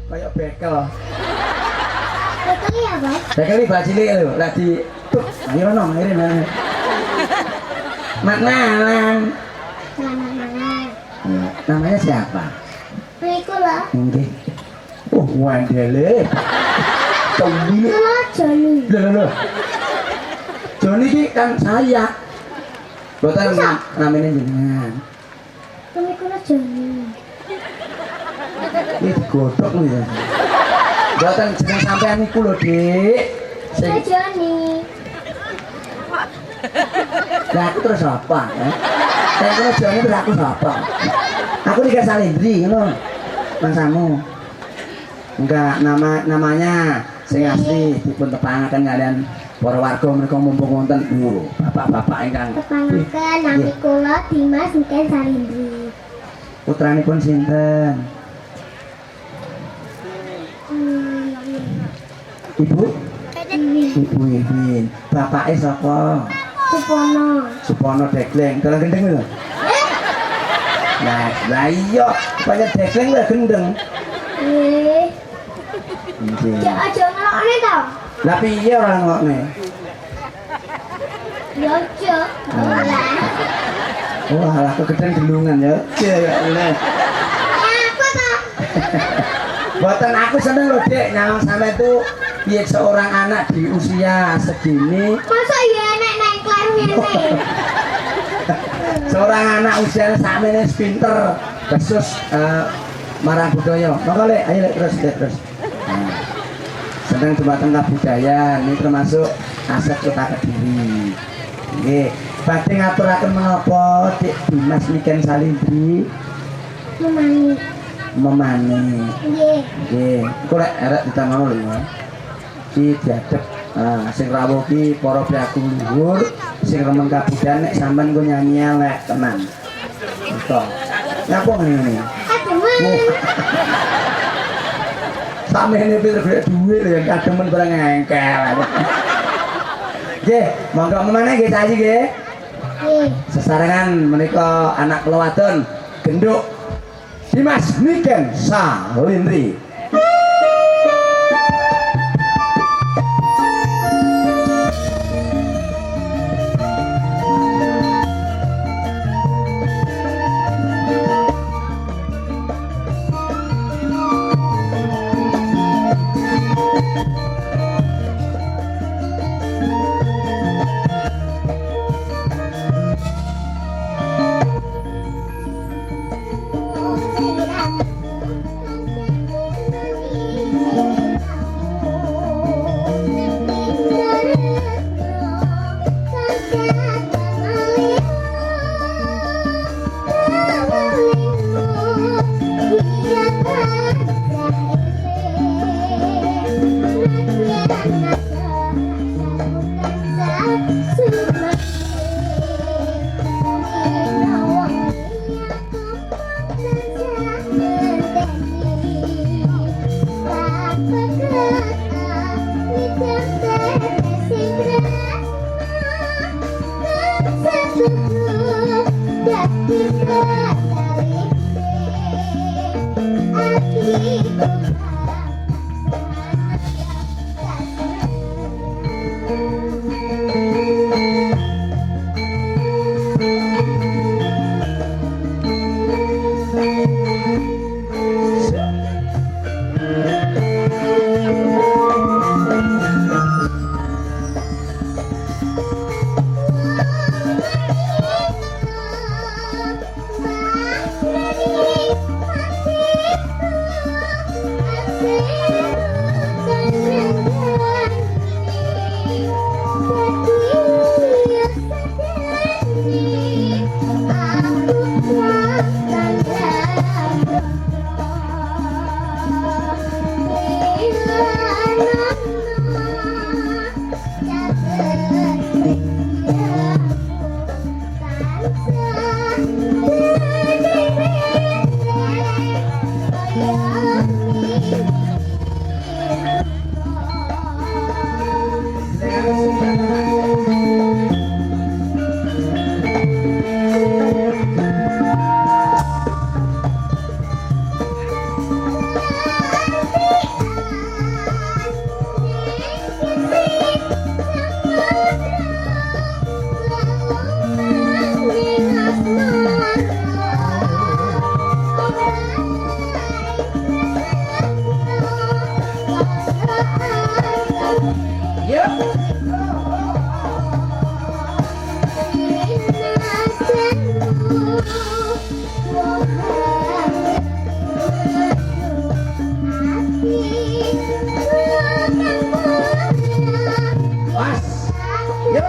Kayak bekel. Bekel ya, Bang? Bekel iki bak cilik lho, lagi ayo ono ngene mana. Maknalan. Namanya siapa? Riku lah. Nggih. Oh, wandele. Joni. Joni. Loh. Joni iki kan saya. Boten namanya jenengan. Riku lah Joni. Ini digodhog lho ya. Boten jeneng sampean niku lho, Dik. Saya Joni. Lah aku terus apa? Saya kira Joni terus aku apa? Aku Nika Salindri, ngono. Mangsamu. Enggak, namanya sing asli dipun tepangaken kalian para warga mereka mumpung wonten bapak-bapak ingkang tepangaken nami kula Dimas Nika Salindri. Putranipun sinten? Ibu? Ibu Iwin. Bapake sapa? Supono Degleng. Dalang gendeng lho. Lah iya, banyak Degleng lho gendeng. Nggih. Aja ngelokne to. Lah piye ora ngokne? Ya aja. Wah, lah kegeden gelungan ya. Aku to. Buatan aku seneng loh, Dek. Nyawang sampe tuh piye seorang anak di usia segini. Masa iya nek naik kelas ngene. Seorang anak usia sakmene pinter, khusus marang budaya. Monggo Lek, ayo Lek terus. Nah, seneng dumateng budaya, ini termasuk aset kota Kediri. Nggih, badhe ngaturaken menapa Dik Dimas Nika Salindri? Memani. Nggih. Iku lek arek ditamano lho ya. Ki diadep sing rawuh ki para piyaku luhur, sing remen kabudayan nek sampean go nyanyi elek tenan. Gitu. Nyapa ngene? Samene pinter duit lho ya kademen barang engkel. Nggih, monggo memane nggih saji nggih. Sesarengan menika anak kula wadon genduk Dimas Nika Salindri. Was. Yo.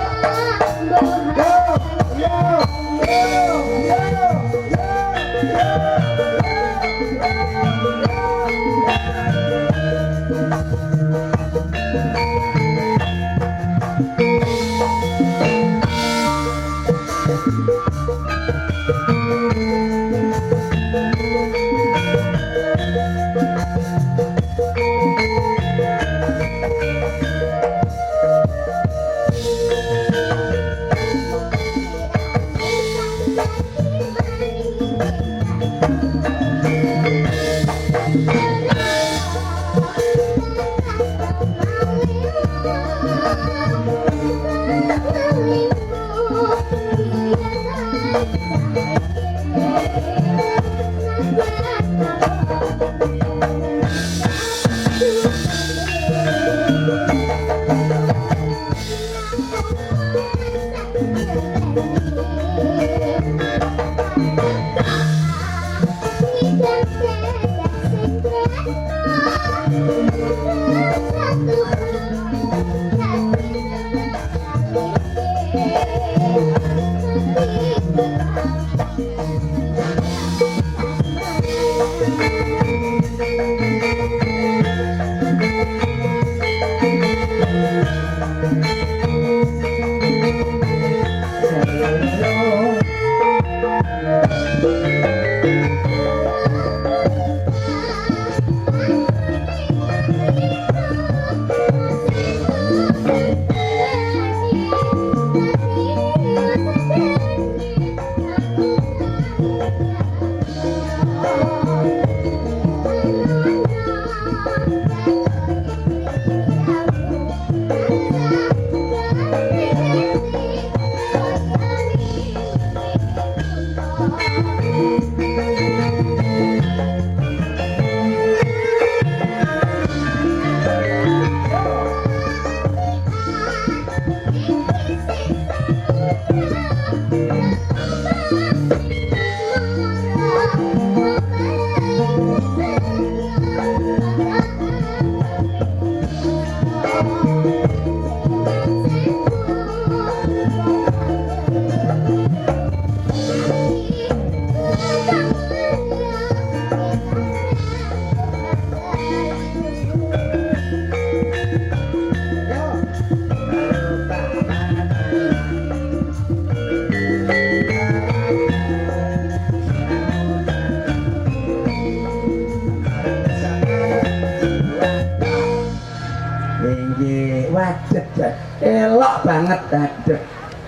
Waduh, elok banget, aduh.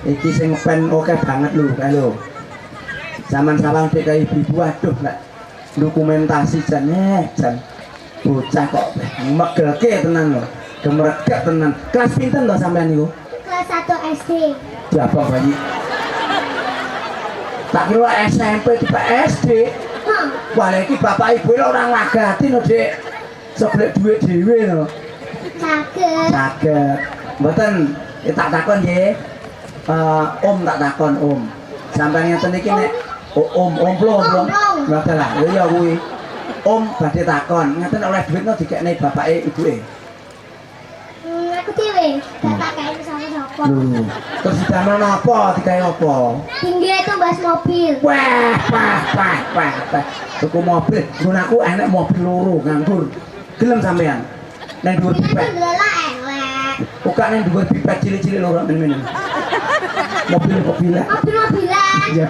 Iki sing pen oke banget lho, kalau zaman sawang dek kayak ibu, waduh, nak dokumentasi jan bocah kok megelke tenan lho, gemeregek tenan. Kelas pinten lho sampean niku? Kelas 1 SD. Jabang bayi. Tak kira SMP tipe SD. Wah, iki bapak ibu ora ngagati lho, Dik. Seblek duit dhewe lho. Saged. Mboten tak takon nggih. Om tak takon, Om. Sampeyan ngeten iki nek Om plong. Mboten lah. Lho ya kuwi. Om badhe takon, ngeten oleh duit no dikekne bapake ibuke. Aku dhewe, bapak kae sama sapa. Lho, terus didamel napa? Digawe apa? Tinggi itu bahas mobil. Wah. Tuku mobil, gunaku enek mobil loro nganggur. Gelem sampean. Nang dhuwur Itu pipet. adalah elek. Buka nang dhuwur pipet cilik-cilik loro men-men. Mobil-mobilan. Mobil-mobilan. Ya.